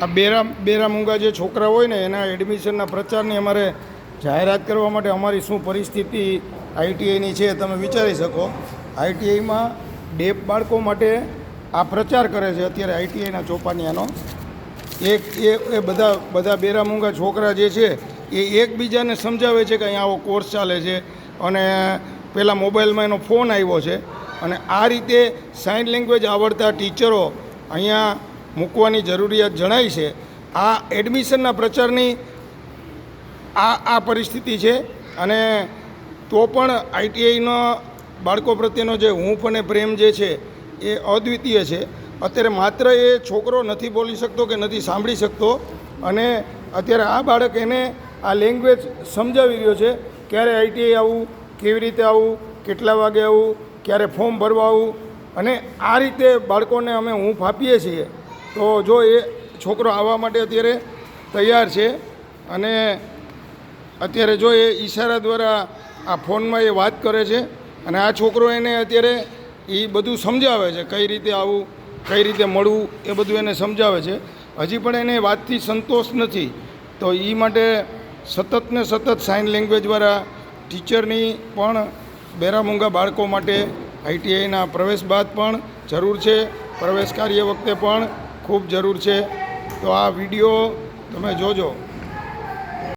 આ બેરામૂંગા જે છોકરા હોય ને એના એડમિશનના પ્રચારની અમારે જાહેરાત કરવા માટે અમારી શું પરિસ્થિતિ આઈટીઆઈની છે તમે વિચારી શકો. આઈટીઆઈમાં ડેફ બાળકો માટે આ પ્રચાર કરે છે અત્યારે આઈટીઆઈના ચોપાનિયાનો. એ બધા બેરામૂંગા છોકરા જે છે એ એકબીજાને સમજાવે છે કે અહીંયા આવો કોર્સ ચાલે છે અને પહેલાં મોબાઈલમાં એનો ફોન આવ્યો છે અને આ રીતે સાઇન લેંગ્વેજ આવડતા ટીચરો અહીંયા મૂકવાની જરૂરિયાત જણાય છે. આ એડમિશનના પ્રચારની આ પરિસ્થિતિ છે અને તો પણ આઈટીઆઈનો બાળકો પ્રત્યેનો જે હૂંફ અને પ્રેમ જે છે એ અદ્વિતીય છે. અત્યારે માત્ર એ છોકરો નથી બોલી શકતો કે નથી સાંભળી શકતો અને અત્યારે આ બાળક એને આ લેંગ્વેજ સમજાવી રહ્યો છે. ક્યારે આઈટીઆઈ આવવું, કેવી રીતે આવવું, કેટલા વાગે આવવું, ક્યારે ફોર્મ ભરવા આવવું અને આ રીતે બાળકોને અમે હૂંફ આપીએ છીએ. તો જો એ છોકરો આવવા માટે અત્યારે તૈયાર છે અને અત્યારે જો એ ઈશારા દ્વારા આ ફોનમાં એ વાત કરે છે અને આ છોકરો એને અત્યારે એ બધું સમજાવે છે, કઈ રીતે આવવું, કઈ રીતે મળવું, એ બધું એને સમજાવે છે. હજી પણ એને વાતથી સંતોષ નથી. તો એ માટે સતત ને સતત સાઇન લેંગ્વેજવાળા ટીચરની પણ બેરામૂંગા બાળકો માટે આઈટીઆઈના પ્રવેશ બાદ પણ જરૂર છે, પ્રવેશ કાર્ય વખતે પણ ખૂબ જરૂર છે. તો આ વિડીયો તમે જોજો.